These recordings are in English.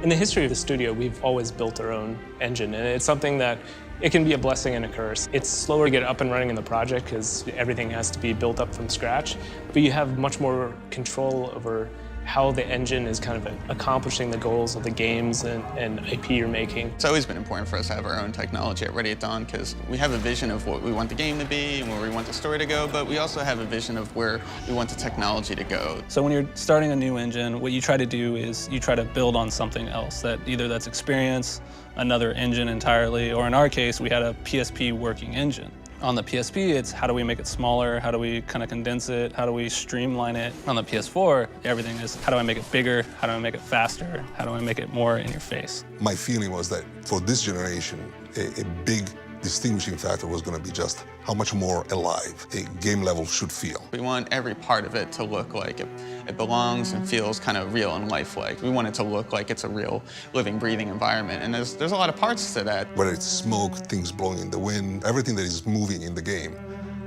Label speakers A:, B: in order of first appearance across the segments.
A: In the history of the studio, we've always built our own engine, and it's something that it can be a blessing and a curse. It's slower to get up and running in the project because everything has to be built up from scratch, but you have much more control over how the engine is kind of accomplishing the goals of the games and IP you're making.
B: It's always been important for us to have our own technology at Ready at Dawn because we have a vision of what we want the game to be and where we want the story to go, but we also have a vision of where we want the technology to go.
C: So when you're starting a new engine, what you try to do is you try to build on something else that either that's experience, another engine entirely, or in our case, we had a PSP working engine. On the PSP, it's how do we make it smaller? How do we kind of condense it? How do we streamline it? On the PS4, everything is how do I make it bigger? How do I make it faster? How do I make it more in your face?
D: My feeling was that for this generation, a big distinguishing factor was going to be just how much more alive a game level should feel.
B: We want every part of it to look like it belongs and feels kind of real and lifelike. We want it to look like it's a real living, breathing environment, and there's a lot of parts to that.
D: Whether it's smoke, things blowing in the wind, everything that is moving in the game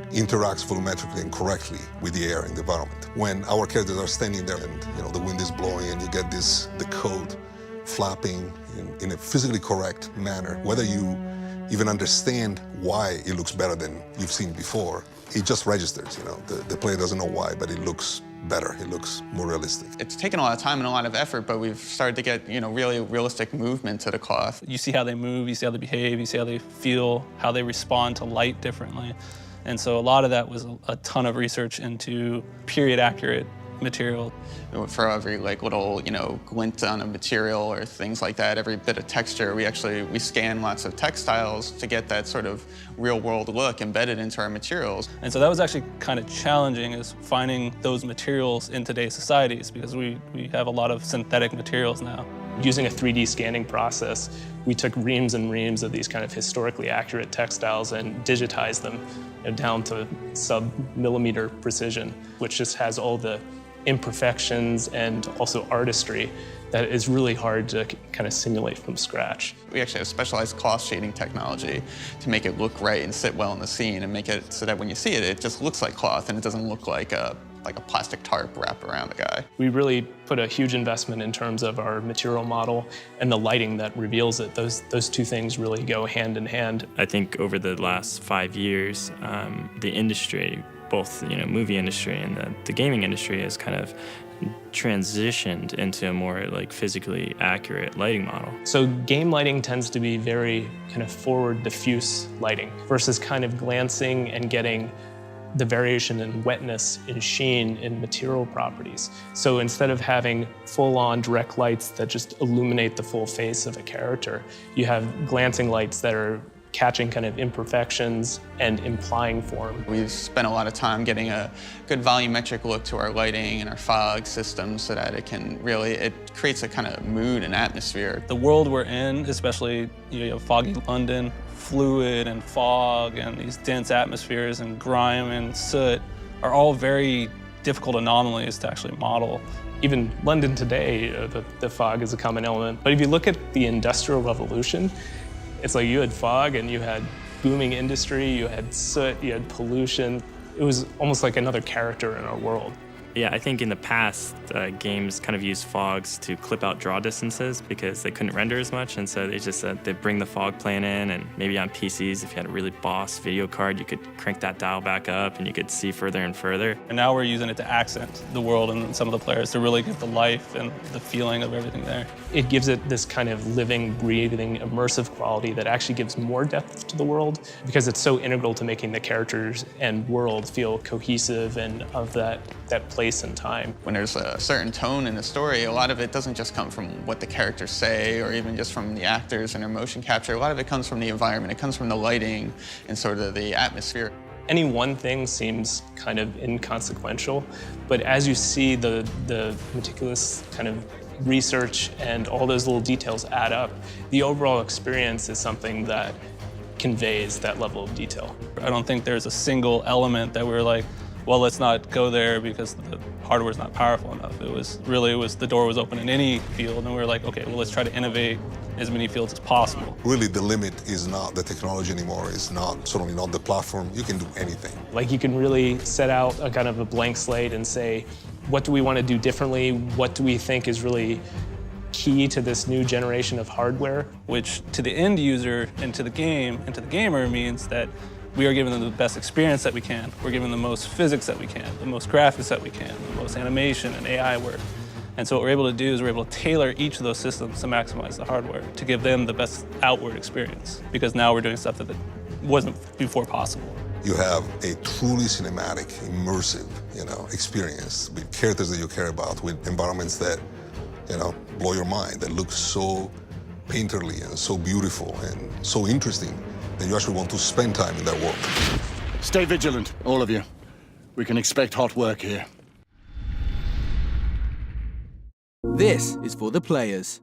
D: interacts volumetrically and correctly with the air in the environment. When our characters are standing there and the wind is blowing and you get the coat flapping in a physically correct manner, whether you even understand why it looks better than you've seen before, it just registers, The player doesn't know why, but it looks better. It looks more realistic.
B: It's taken a lot of time and a lot of effort, but we've started to get, really realistic movement to the cloth.
C: You see how they move, you see how they behave, you see how they feel, how they respond to light differently. And so a lot of that was a ton of research into period-accurate material.
B: For every little, glint on a material or things like that, every bit of texture, we scan lots of textiles to get that sort of real-world look embedded into our materials.
C: And so that was actually kind of challenging, is finding those materials in today's societies, because we have a lot of synthetic materials now.
A: Using a 3D scanning process, we took reams and reams of these kind of historically accurate textiles and digitized them down to sub-millimeter precision, which just has all the imperfections and also artistry that is really hard to kind of simulate from scratch.
B: We actually have specialized cloth shading technology to make it look right and sit well in the scene and make it so that when you see it, it just looks like cloth and it doesn't look like a plastic tarp wrapped around a guy.
A: We really put a huge investment in terms of our material model and the lighting that reveals it. Those two things really go hand in hand.
E: I think over the last 5 years, the industry, both movie industry and the gaming industry, has kind of transitioned into a more physically accurate lighting model.
A: So game lighting tends to be very kind of forward diffuse lighting versus kind of glancing and getting the variation in wetness, in sheen, in material properties. So instead of having full-on direct lights that just illuminate the full face of a character, you have glancing lights that are catching kind of imperfections and implying form.
B: We've spent a lot of time getting a good volumetric look to our lighting and our fog systems so that it creates a kind of mood and atmosphere.
C: The world we're in, especially you have foggy London, fluid and fog and these dense atmospheres and grime and soot are all very difficult anomalies to actually model.
A: Even London today, the fog is a common element. But if you look at the Industrial Revolution, it's like you had fog and you had booming industry, you had soot, you had pollution. It was almost like another character in our world.
E: Yeah, I think in the past, games kind of used fogs to clip out draw distances because they couldn't render as much, and so they bring the fog plane in, and maybe on PCs, if you had a really boss video card, you could crank that dial back up and you could see further and further.
C: And now we're using it to accent the world and some of the players to really get the life and the feeling of everything there.
A: It gives it this kind of living, breathing, immersive quality that actually gives more depth to the world because it's so integral to making the characters and world feel cohesive and of that place and time.
B: When there's a certain tone in the story, a lot of it doesn't just come from what the characters say or even just from the actors and their motion capture. A lot of it comes from the environment. It comes from the lighting and sort of the atmosphere.
A: Any one thing seems kind of inconsequential, but as you see the meticulous kind of research and all those little details add up, the overall experience is something that conveys that level of detail.
C: I don't think there's a single element that we're like, well, let's not go there because the hardware's not powerful enough. It was the door was open in any field, and we were like, okay, well, let's try to innovate as many fields as possible.
D: Really, the limit is not the technology anymore. It's certainly not the platform. You can do anything.
A: You can really set out a kind of a blank slate and say, what do we want to do differently? What do we think is really key to this new generation of hardware.
C: Which to the end user and to the game and to the gamer means that we are giving them the best experience that we can. We're giving them the most physics that we can, the most graphics that we can, the most animation and AI work. And so what we're able to do is we're able to tailor each of those systems to maximize the hardware, to give them the best outward experience. Because now we're doing stuff that wasn't before possible.
D: You have a truly cinematic, immersive, experience with characters that you care about, with environments that, blow your mind, that look so painterly and so beautiful and so interesting that you actually want to spend time in that world.
F: Stay vigilant, all of you. We can expect hot work here.
G: This is for the players.